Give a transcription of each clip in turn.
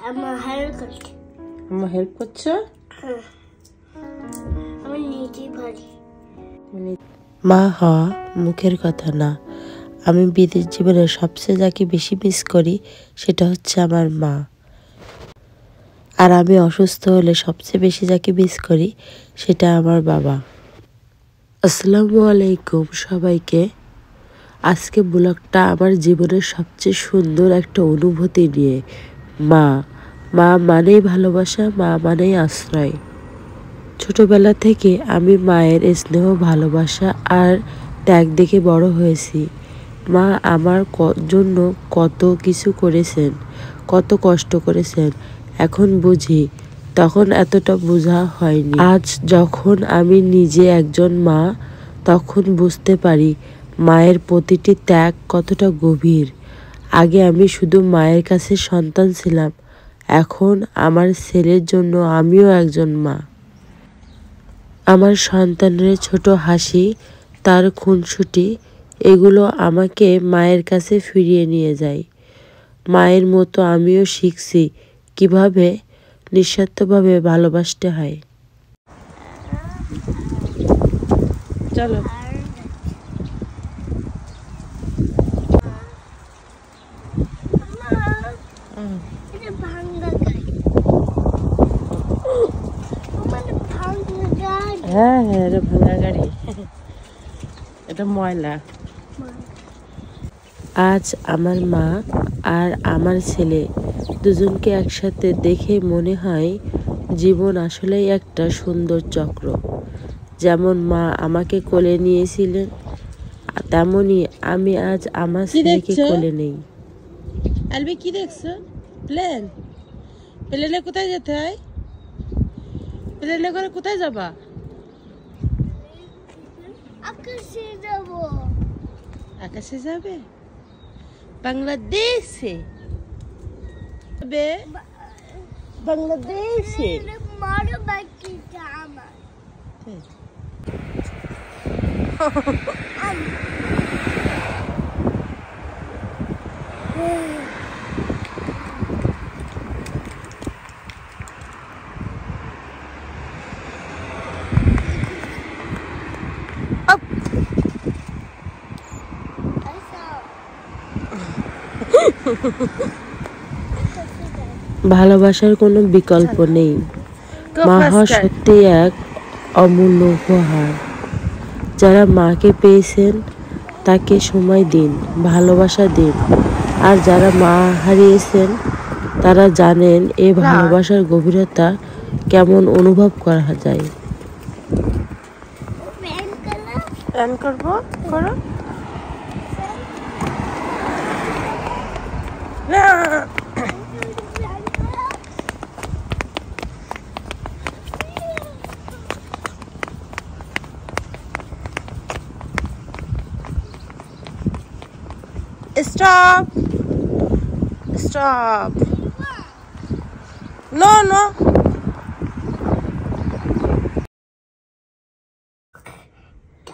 আমার হেল্প করছে। আমার হেল্প করছো? আমি নিজেই পারি। মা হওয়া মুখের কথা না, আমি বিদেশ জীবনে সবচেয়ে যাকে বেশি মিস করি সেটা হচ্ছে আমার মা। আর আমি অসুস্থ হলে সবচেয়ে বেশি যাকে মিস করি সেটা আমার বাবা। আসসালামু আলাইকুম সবাইকে। আজকে ব্লগটা আমার জীবনের সবচেয়ে সুন্দর একটা অনুভূতি নিয়ে। মা মানেই ভালোবাসা, মা মানেই আশ্রয়। ছোটবেলা থেকে আমি মায়ের স্নেহ, ভালোবাসা আর ত্যাগ দেখে বড় হয়েছি। মা আমার জন্য কত কিছু করেছেন, কত কষ্ট করেছেন, এখন বুঝি, তখন এতটা বোঝা হয়নি। আজ যখন আমি নিজে একজন মা, তখন বুঝতে পারি মায়ের প্রতিটি ত্যাগ কতটা গভীর। আগে আমি শুধু মায়ের কাছে সন্তান ছিলাম, এখন আমার ছেলের জন্য আমিও একজন মা। আমার সন্তানের ছোট হাসি, তার খুনসুটি, এগুলো আমাকে মায়ের কাছে ফিরিয়ে নিয়ে যায়। মায়ের মতো আমিও শিখছি কিভাবে নিঃস্বার্থভাবে ভালোবাসতে হয়। চলো। হ্যাঁ হ্যাঁ, এটা ভাঙা গাড়ি, এটা ময়লা। আজ আমার মা আর আমার ছেলে দুজনকে একসাথে দেখে মনে হয় জীবন আসলেই একটা সুন্দর চক্র। যেমন মা আমাকে কোলে নিয়েছিলেন, তেমনি আমি আজ আমার ছেলেকে কোলে নেই। আলবি কি দেখছো? প্লেন? প্লেনে কোথায় যেতে হয়? প্লেনে করে কোথায় যাবা? আকাশে যাব। আকাশে যাবে? বাংলাদেশে যাবে? বাংলাদেশে? মারো বাকিটা আমার। ভালোবাসার কোনো বিকল্প নেই। মা হওয়া সত্যি এক অমূল্য উপহার। যারা মাকে পেয়েছেন তাকে সময় দিন, ভালোবাসা দিন। আর যারা মা হারিয়েছেন তারা জানেন এই ভালোবাসার গভীরতা কেমন অনুভব করা যায়। প্ল্যান করবো, করো না। Stop. Stop. No, no.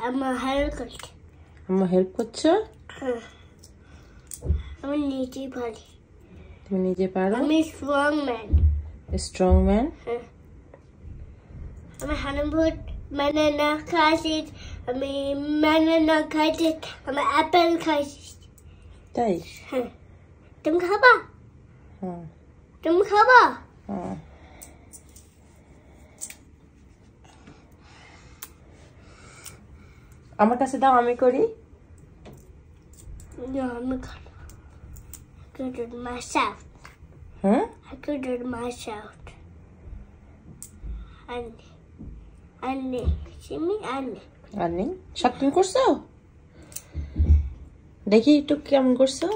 আমার হেল্প করছে। আমার হেল্প করছো? আমি নিজেই পারি। তুমি নিজে পারো? আমি স্ট্রং ম্যান। Strong man? আমি হানাভুট মানে না খাইছি, আমি মানে না খাইছি, আমি অ্যাপেল খাইছি। তাই? হ্যাঁ। তুমি খাবা? হ্যাঁ। তুমি খাবা? হ্যাঁ। আমার কাছে দাও, আমি করি। No, আমি খাবো। I could do it myself. হ্যাঁ? I could do it myself. Anne. See me, Anne. আর নেই? সব তুমি করছো? দেখি একটু কেমন করছো?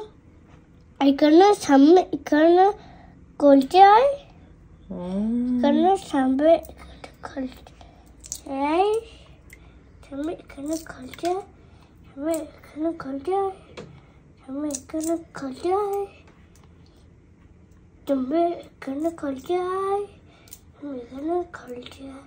এখানে কলতে হয়, এখানে সামনে কলতে হয়, তুমি এখানে কলতে হয়, আমি এখানে কলতে হয়, আমি এখানে কলতে হয়, তুমি এখানে কলতে হয়, আমি এখানে কলতে হয়।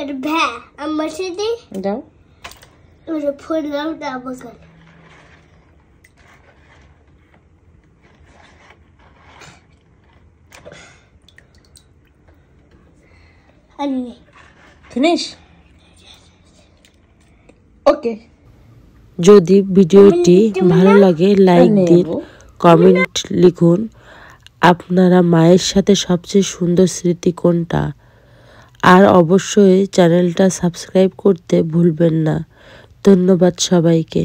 এটা ভ্যা আমি বসে দিই। দাও। ওটা ফুললাম ডাবল Honey. Finish? Okay. যদি ভিডিওটি ভালো লাগে লাইক দিন, কমেন্ট লিখুন আপনারা মায়ের সাথে সবচেয়ে সুন্দর স্মৃতি কোনটা, আর অবশ্যই চ্যানেলটা সাবস্ক্রাইব করতে ভুলবেন না। ধন্যবাদ সবাইকে।